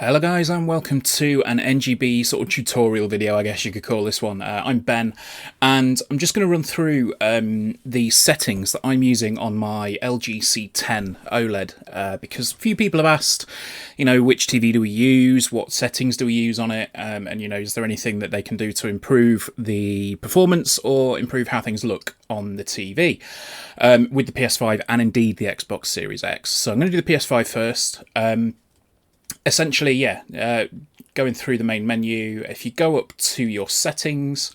Hello guys and welcome to an NGB sort of tutorial video, I guess you could call this one. I'm Ben and I'm just going to run through the settings that I'm using on my LG C10 OLED because a few people have asked, which TV do we use, what settings do we use on it, and is there anything that they can do to improve the performance or improve how things look on the TV with the PS5 and indeed the Xbox Series X. So I'm going to do the PS5 first. Essentially, going through the main menu, if you go up to your settings,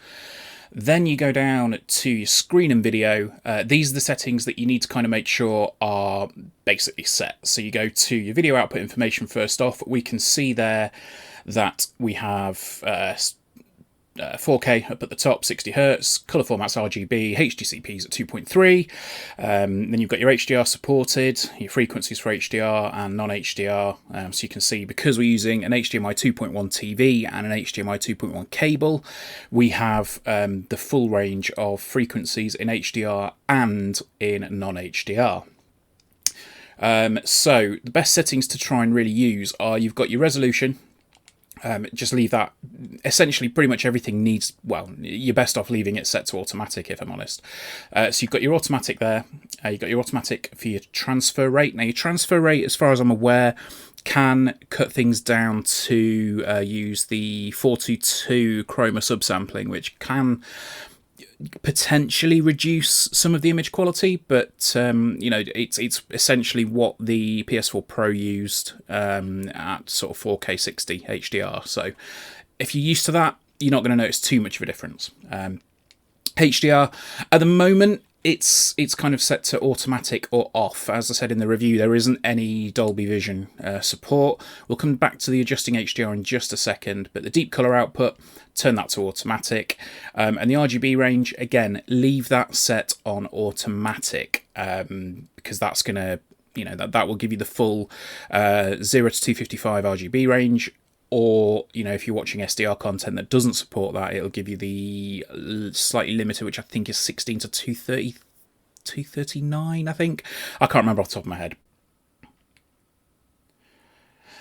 then you go down to your screen and video. These are the settings that you need to kind of make sure are basically set. So you go to your video output information first off. We can see there that we have 4K up at the top, 60 Hertz, colour formats RGB, HDCP's at 2.3. Then you've got your HDR supported, your frequencies for HDR and non-HDR. So you can see because we're using an HDMI 2.1 TV and an HDMI 2.1 cable, we have the full range of frequencies in HDR and in non-HDR. So the best settings to try and really use are you've got your resolution. Just leave that. Essentially, pretty much everything needs, well, you're best off leaving it set to automatic, if I'm honest. So you've got your automatic there. You've got your automatic for your transfer rate. Now, your transfer rate, as far as I'm aware, can cut things down to use the 422 chroma subsampling, which can potentially reduce some of the image quality, but it's essentially what the PS4 Pro used at sort of 4K 60 HDR. So if you're used to that, you're not going to notice too much of a difference. HDR at the moment, it's kind of set to automatic or off. As I said in the review, there isn't any Dolby Vision support. We'll come back to the adjusting HDR in just a second, but the deep color output, turn that to automatic. And the RGB range, again, leave that set on automatic because that's going to, that will give you the full 0 to 255 RGB range. Or, if you're watching SDR content that doesn't support that, it'll give you the slightly limited, which I think is 16 to 230, 239, I think. I can't remember off the top of my head.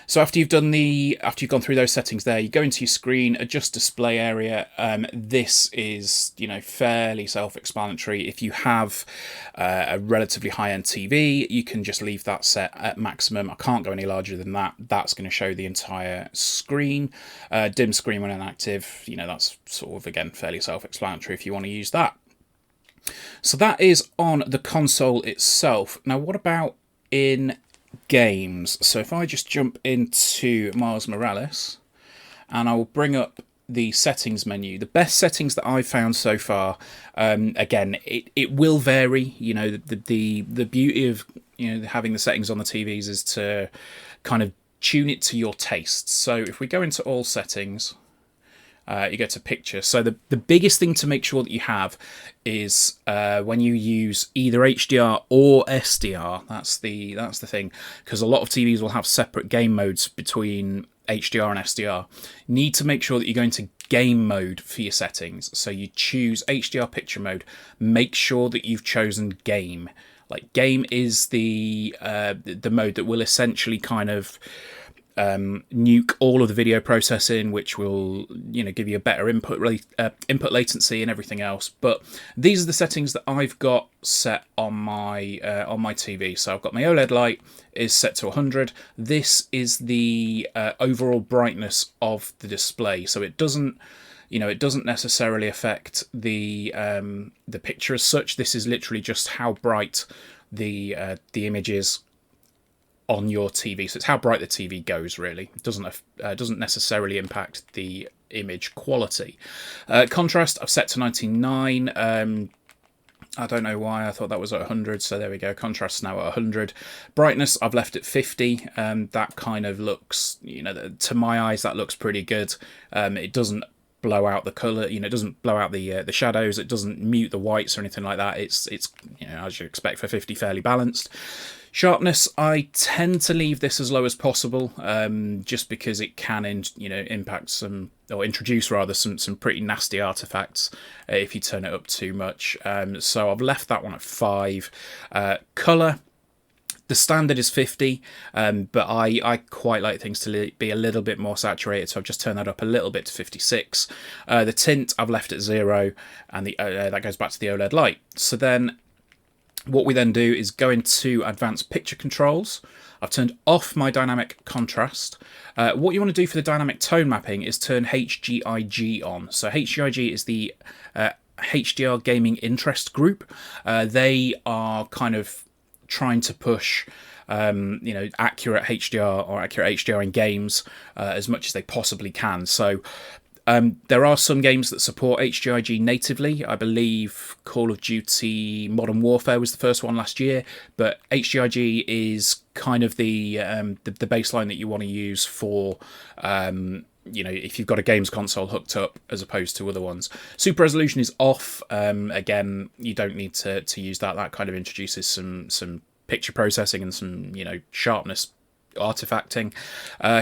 So after you've gone through those settings there, you go into your screen, adjust display area. This is, fairly self-explanatory. If you have a relatively high-end TV, you can just leave that set at maximum. I can't go any larger than that. That's going to show the entire screen. Dim screen when inactive, that's sort of, again, fairly self-explanatory if you want to use that. So that is on the console itself. Now, what about in games? So if I just jump into Miles Morales and I will bring up the settings menu, the best settings that I've found so far, again, it will vary. The beauty of having the settings on the TVs is to kind of tune it to your tastes. So if we go into all settings, you go to picture. So the biggest thing to make sure that you have is when you use either HDR or SDR. That's the thing, because a lot of TVs will have separate game modes between HDR and SDR. You need to make sure that you're going to game mode for your settings. So you choose HDR picture mode. Make sure that you've chosen game. Like, game is the mode that will essentially kind of nuke all of the video processing, which will give you a better input latency and everything else. But these are the settings that I've got set on my TV. So I've got my OLED light is set to 100. This is the overall brightness of the display, so it doesn't necessarily affect the picture as such. This is literally just how bright the image is on your TV. So it's how bright the TV goes, really. It doesn't necessarily impact the image quality. Contrast I've set to 99. I don't know why, I thought that was at 100, so there we go. Contrast's now at 100. Brightness I've left at 50. That kind of looks, to my eyes, that looks pretty good. It doesn't blow out the color, it doesn't blow out the shadows, it doesn't mute the whites or anything like that. It's as you expect for 50, fairly balanced. Sharpness, I tend to leave this as low as possible, just because it can, impact some, or introduce rather, some pretty nasty artifacts if you turn it up too much. So I've left that one at 5. Color, The standard is 50, but I quite like things to be a little bit more saturated, so I've just turned that up a little bit to 56. The tint I've left at 0, and that goes back to the OLED light. So then what we then do is go into advanced picture controls. I've turned off my dynamic contrast. What you want to do for the dynamic tone mapping is turn HGIG on. So HGIG is the HDR Gaming Interest Group. They are kind of trying to push accurate HDR or accurate HDR in games as much as they possibly can. So there are some games that support HGIG natively. I believe Call of Duty Modern Warfare was the first one last year, but HGIG is kind of the baseline that you want to use for if you've got a games console hooked up as opposed to other ones. Super resolution is off. Again, you don't need to use that. That kind of introduces some picture processing and some sharpness artifacting.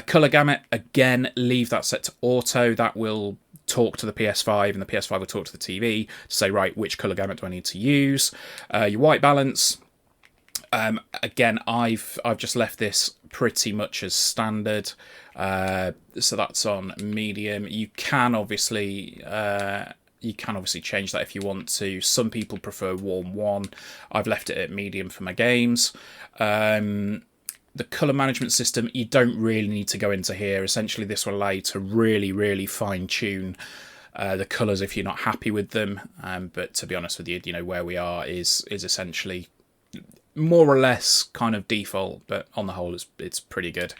Color gamut, again, leave that set to auto. That will talk to the PS5 and the PS5 will talk to the TV to say, right, which color gamut do I need to use? Your white balance, again, I've just left this pretty much as standard. So that's on medium. You can obviously change that if you want to. Some people prefer warm 1. I've left it at medium for my games. The colour management system, you don't really need to go into here. Essentially, this will allow you to really, really fine-tune the colours if you're not happy with them. But to be honest with you, where we are is essentially more or less kind of default, but on the whole, it's pretty good.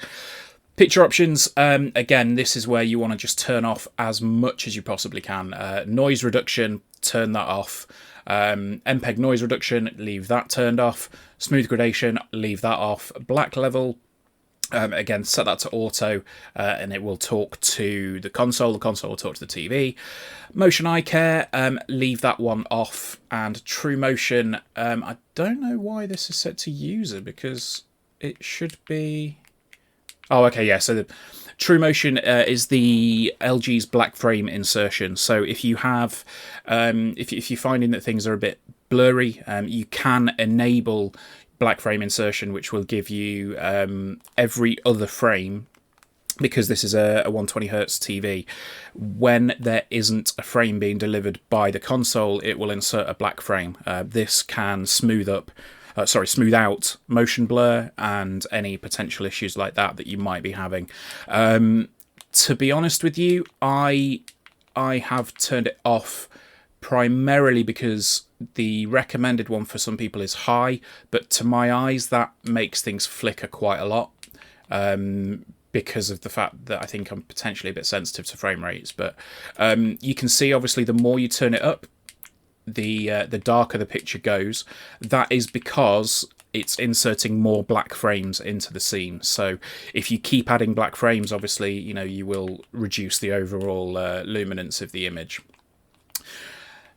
Picture options, again, this is where you want to just turn off as much as you possibly can. Noise reduction, turn that off. MPEG noise reduction, leave that turned off. Smooth gradation, leave that off. Black level, again, set that to auto, and it will talk to the console. The console will talk to the TV. Motion eye care, leave that one off. And true motion, I don't know why this is set to user, because it should be... Oh, okay, yeah, so the true motion is the LG's black frame insertion. So if you have, if you're finding that things are a bit blurry, you can enable black frame insertion, which will give you every other frame, because this is a 120Hz TV. When there isn't a frame being delivered by the console, it will insert a black frame. This can smooth out motion blur and any potential issues like that you might be having. To be honest with you, I have turned it off primarily because the recommended one for some people is high, but to my eyes that makes things flicker quite a lot, because of the fact that I think I'm potentially a bit sensitive to frame rates. But you can see, obviously, the more you turn it up, the darker the picture goes. That is because it's inserting more black frames into the scene. So if you keep adding black frames, obviously, you will reduce the overall luminance of the image.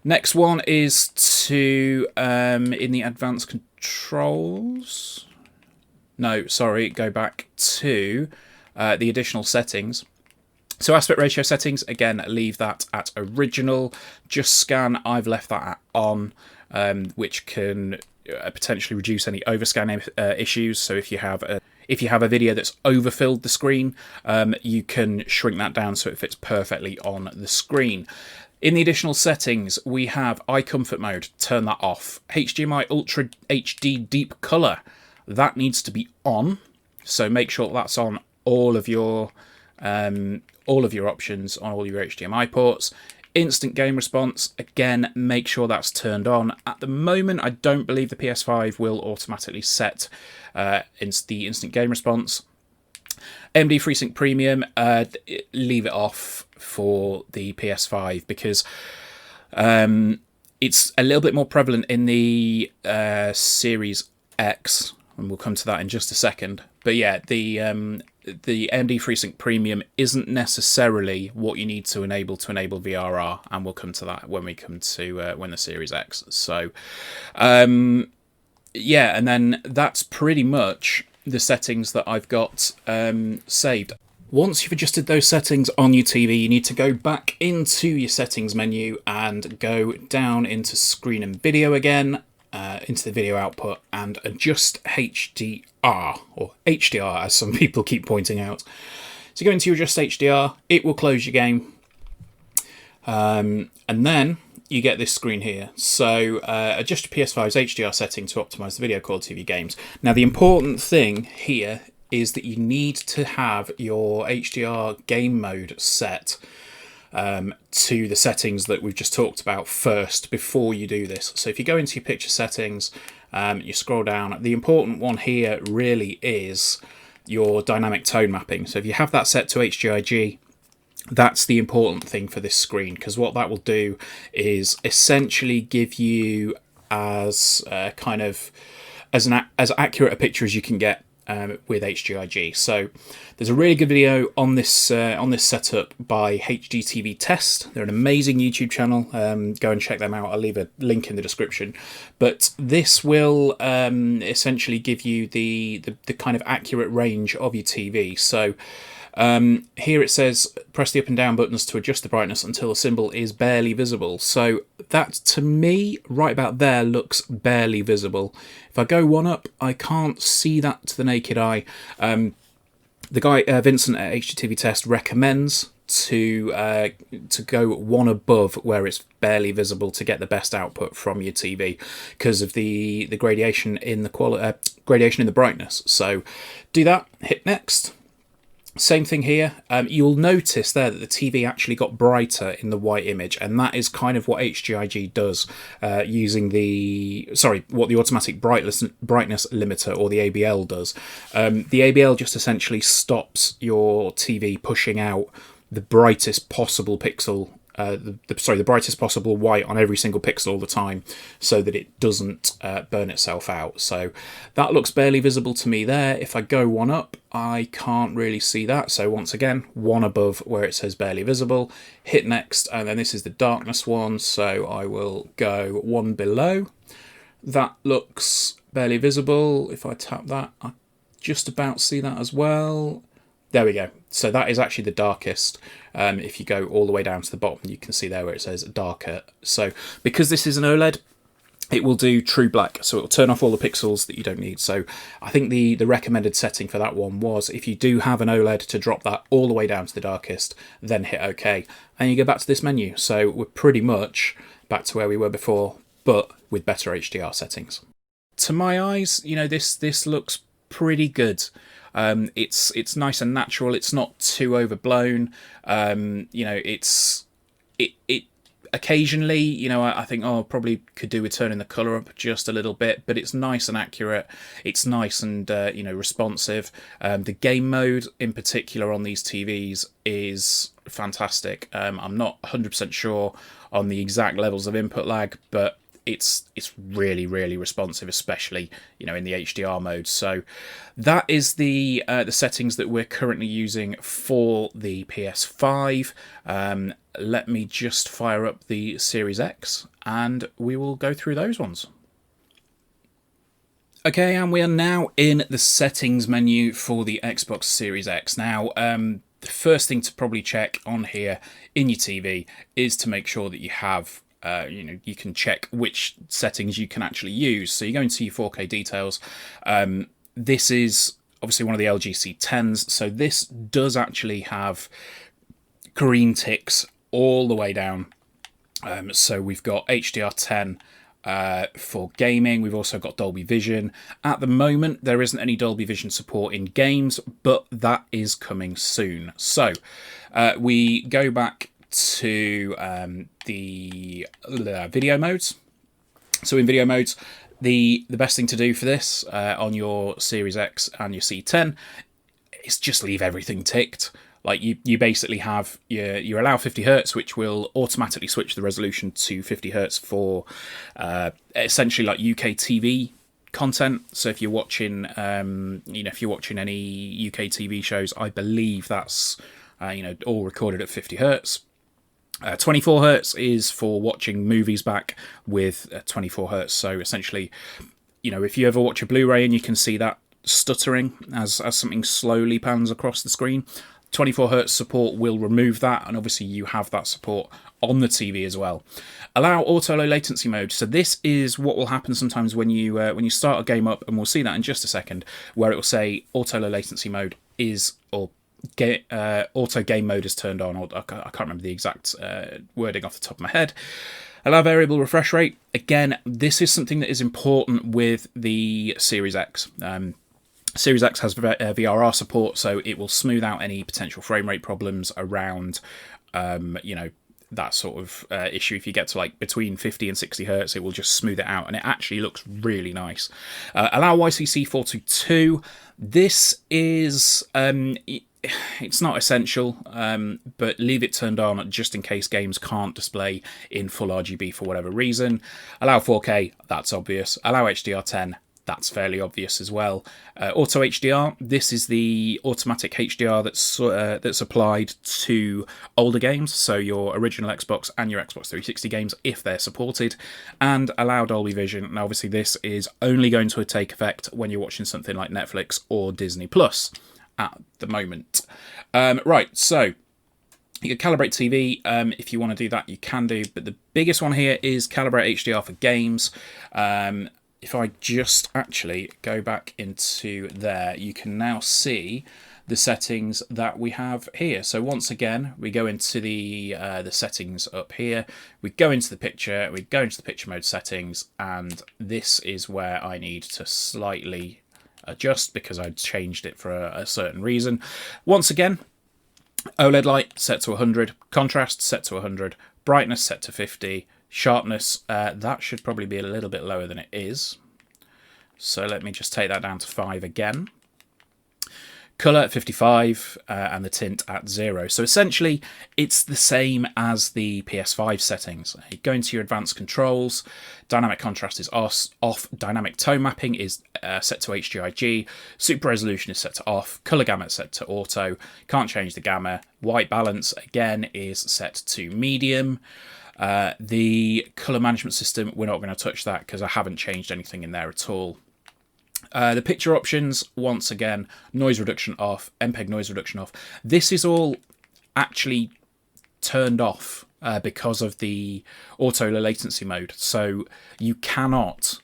Next one is to, in the advanced controls... No, sorry, go back to the additional settings. So aspect ratio settings, again, leave that at original. Just scan, I've left that at on, which can potentially reduce any overscan issues. So if you have a video that's overfilled the screen, you can shrink that down so it fits perfectly on the screen. In the additional settings, we have eye comfort mode. Turn that off. HDMI Ultra HD Deep Color, that needs to be on. So make sure that's on all of your options on all your HDMI ports. Instant game response, again, make sure that's turned on. At the moment, I don't believe the PS5 will automatically set the instant game response. AMD FreeSync Premium, leave it off for the PS5 because it's a little bit more prevalent in the Series X, and we'll come to that in just a second. But yeah, the AMD FreeSync Premium isn't necessarily what you need to enable VRR, and we'll come to that when we come to when the Series X. So yeah, and then that's pretty much the settings that I've got saved. Once you've adjusted those settings on your TV, you need to go back into your settings menu and go down into screen and video again. into the video output and adjust HDR, or HDR as some people keep pointing out. So go into your adjust HDR, it will close your game, and then you get this screen here. So adjust your PS5's HDR setting to optimize the video quality of your games. Now the important thing here is that you need to have your HDR game mode set to the settings that we've just talked about first before you do this. So if you go into your picture settings, you scroll down, the important one here really is your dynamic tone mapping. So if you have that set to HGIG, that's the important thing for this screen, because what that will do is essentially give you as as accurate a picture as you can get with HGIG. So there's a really good video on this setup by HDTV Test. They're an amazing YouTube channel. Go and check them out. I'll leave a link in the description. But this will essentially give you the kind of accurate range of your TV. So here it says press the up and down buttons to adjust the brightness until the symbol is barely visible. So that, to me, right about there, looks barely visible. If I go one up, I can't see that to the naked eye. The guy Vincent at HDTV Test recommends to go one above where it's barely visible to get the best output from your TV because of the gradation in the gradation in the brightness. So do that. Hit next. Same thing here. You'll notice there that the TV actually got brighter in the white image, and that is kind of what HGIG does using what the automatic brightness limiter, or the ABL, does. The ABL just essentially stops your TV pushing out the brightest possible pixel, the brightest possible white on every single pixel all the time, so that it doesn't burn itself out. So that looks barely visible to me there. If I go one up, I can't really see that. So once again, one above where it says barely visible. Hit next, and then this is the darkness one, so I will go one below. That looks barely visible. If I tap that, I just about see that as well. There we go. So that is actually the darkest. If you go all the way down to the bottom, you can see there where it says darker. So because this is an OLED, it will do true black. So it will turn off all the pixels that you don't need. So I think the recommended setting for that one was, if you do have an OLED, to drop that all the way down to the darkest, then hit OK. And you go back to this menu. So we're pretty much back to where we were before, but with better HDR settings. To my eyes, this looks pretty good. It's nice and natural. It's not too overblown. It occasionally, I think, probably could do with turning the colour up just a little bit, but it's nice and accurate. It's nice and responsive. The game mode in particular on these TVs is fantastic. I'm not 100% sure on the exact levels of input lag, but it's really, really responsive, especially in the HDR mode. So that is the settings that we're currently using for the PS5. Let me just fire up the Series X and we will go through those ones. Okay, and we are now in the settings menu for the Xbox Series X. Now, the first thing to probably check on here in your TV is to make sure that you have you can check which settings you can actually use. So you go into your 4K details. This is obviously one of the LG C10s. So this does actually have green ticks all the way down. So we've got HDR10 for gaming. We've also got Dolby Vision. At the moment, there isn't any Dolby Vision support in games, but that is coming soon. So we go back to the video modes. So in video modes, the best thing to do for this on your Series X and your C10 is just leave everything ticked. Like you basically have you allow 50 Hertz, which will automatically switch the resolution to 50 Hertz for essentially like UK TV content. So if you're watching if you're watching any UK TV shows, I believe that's all recorded at 50 Hertz. 24 Hertz is for watching movies back with 24 Hertz. So essentially, if you ever watch a Blu-ray and you can see that stuttering as something slowly pans across the screen, 24 hertz support will remove that, and obviously you have that support on the TV as well. Allow auto low latency mode. So this is what will happen sometimes when you start a game up, and we'll see that in just a second, where it will say auto low latency mode is, or auto game mode is turned on, or I can't remember the exact wording off the top of my head. Allow variable refresh rate. Again, this is something that is important with the Series X. Series X has VRR support, so it will smooth out any potential frame rate problems around, that sort of issue. If you get to like between 50 and 60 hertz, it will just smooth it out, and it actually looks really nice. Allow YCC 422. This is it's not essential, but leave it turned on just in case games can't display in full RGB for whatever reason. Allow 4K, that's obvious. Allow HDR10, that's fairly obvious as well. Auto HDR, this is the automatic HDR that's applied to older games, so your original Xbox and your Xbox 360 games, if they're supported. And allow Dolby Vision. Now obviously this is only going to take effect when you're watching something like Netflix or Disney Plus at the moment. Right, so you can calibrate TV. If you want to do that, you can do, but the biggest one here is calibrate HDR for games. If I just actually go back into there, you can now see the settings that we have here. So once again, we go into the settings up here. We go into the picture. We go into the picture mode settings, and this is where I need to slightly adjust because I changed it for a certain reason. Once again, OLED light set to 100, contrast set to 100, brightness set to 50. Sharpness, that should probably be a little bit lower than it is. So let me just take that down to 5 again. Colour at 55 and the tint at 0. So essentially, it's the same as the PS5 settings. You go into your advanced controls, dynamic contrast is off, dynamic tone mapping is set to HGIG, super resolution is set to off, colour gamut set to auto, can't change the gamma, white balance again is set to medium. The colour management system, we're not going to touch that because I haven't changed anything in there at all. The picture options, once again, noise reduction off, MPEG noise reduction off. This is all actually turned off because of the auto low latency mode. So you cannot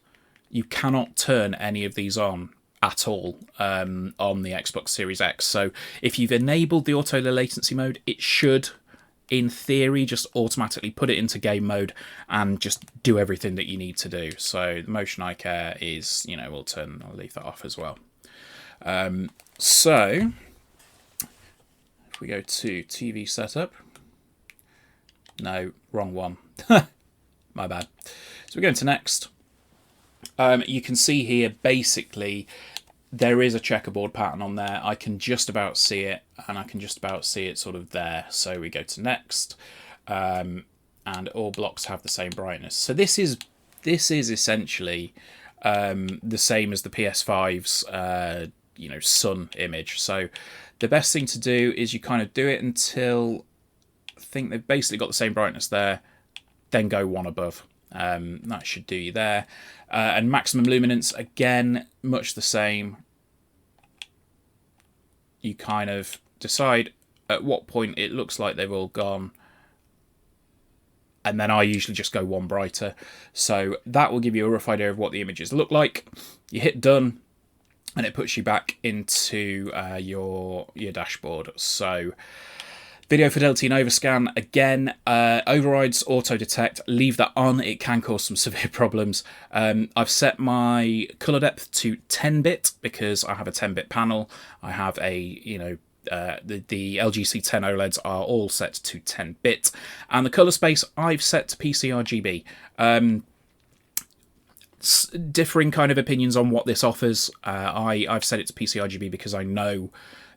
turn any of these on at all on the Xbox Series X. So if you've enabled the auto low latency mode, it should, in theory, just automatically put it into game mode and just do everything that you need to do. So the motion eye care is, I'll leave that off as well. So if we go to TV setup, no, wrong one. My bad. So we go into next. You can see here, basically, there is a checkerboard pattern on there. I can just about see it, and I can just about see it sort of there. So we go to next, and all blocks have the same brightness. So this is essentially the same as the PS5's sun image. So the best thing to do is you kind of do it until I think they've basically got the same brightness there, then go one above. That should do you there. And maximum luminance, again, much the same. You kind of decide at what point it looks like they've all gone, and then I usually just go one brighter. So that will give you a rough idea of what the images look like. You hit done, and it puts you back into your dashboard. So video fidelity and overscan, again, overrides auto detect. Leave that on, it can cause some severe problems. I've set my color depth to 10-bit because I have a 10-bit panel. I have a, the LG C10 OLEDs are all set to 10-bit. And the color space I've set to PCRGB. Differing kind of opinions on what this offers. I've set it to PCRGB because I know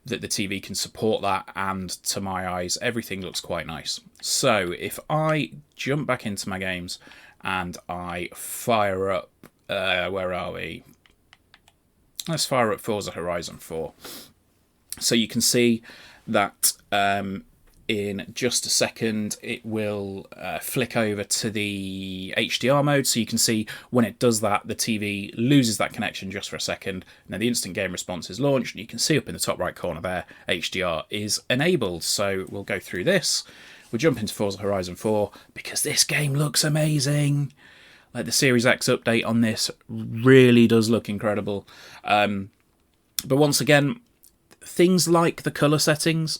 that the TV can support that, and to my eyes everything looks quite nice. So if I jump back into my games and I fire up, where are we? Let's fire up Forza Horizon 4. So you can see that in just a second, it will flick over to the HDR mode, so you can see when it does that, the TV loses that connection just for a second, and then the instant game response is launched, and you can see up in the top right corner there, HDR is enabled. So we'll go through this. We'll jump into Forza Horizon 4, because this game looks amazing. Like, the Series X update on this really does look incredible. But once again, things like the colour settings,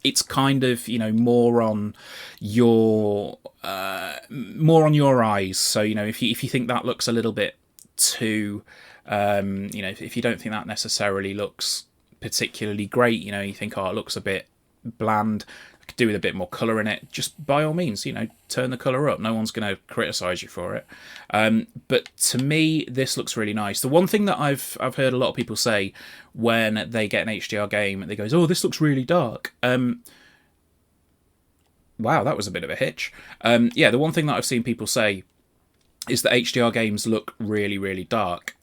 it's kind of, you know, more on your eyes. So, you know, if you think that looks a little bit too, you know, if you don't think that necessarily looks particularly great, you know, you think, oh, it looks a bit bland, I could do with a bit more colour in it, just by all means, you know, turn the colour up. No one's going to criticise you for it. But to me, this looks really nice. The one thing that I've heard a lot of people say when they get an HDR game, they go, oh, this looks really dark. Wow, that was a bit of a hitch. Yeah, the one thing that I've seen people say is that HDR games look really, really dark.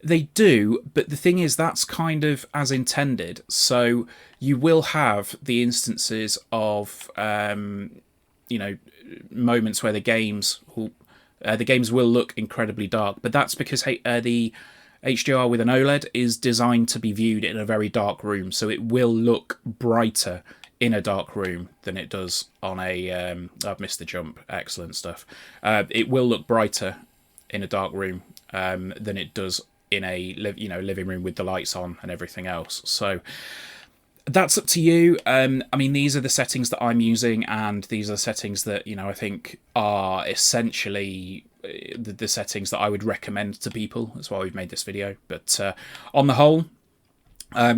They do, but the thing is, that's kind of as intended. So you will have the instances of, you know, moments where the games will look incredibly dark, but that's because the HDR with an OLED is designed to be viewed in a very dark room, so it will look brighter in a dark room than it does on a... I've missed the jump. Excellent stuff. It will look brighter in a dark room than it does in a living room with the lights on and everything else. So that's up to you. I mean, these are the settings that I'm using, and these are the settings that, you know, I think are essentially the settings that I would recommend to people. That's why we've made this video. But on the whole,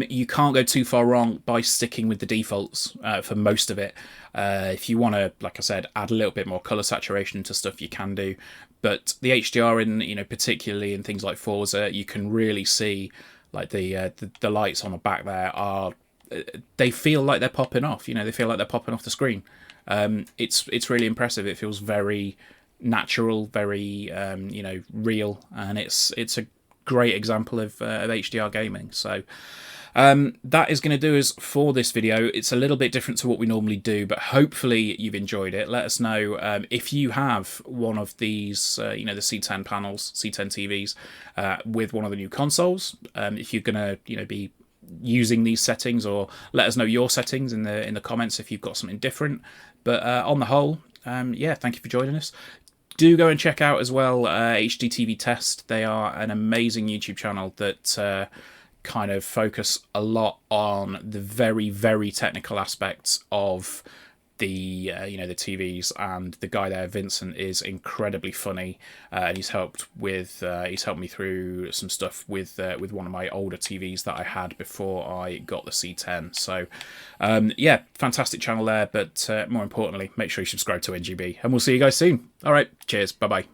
you can't go too far wrong by sticking with the defaults for most of it. If you want to, like I said, add a little bit more colour saturation to stuff, you can do. But the HDR in, you know, particularly in things like Forza, you can really see like the lights on the back there are, they feel like they're popping off. You know, they feel like they're popping off the screen. It's really impressive. It feels very natural, very you know, real, and it's a great example of HDR gaming. So that is going to do us for this video. It's a little bit different to what we normally do, but hopefully you've enjoyed it. Let us know if you have one of these, you know, the C10 panels, C10 TVs with one of the new consoles. If you're going to, you know, be using these settings, or let us know your settings in the comments if you've got something different. But on the whole, yeah, thank you for joining us. Do go and check out as well HDTV Test. They are an amazing YouTube channel that kind of focus a lot on the very, very technical aspects of the you know, the TVs, and the guy there, Vincent, is incredibly funny, and he's helped me through some stuff with one of my older TVs that I had before I got the C10. So yeah, fantastic channel there, but more importantly, make sure you subscribe to NGB, and we'll see you guys soon. All right, cheers, bye bye.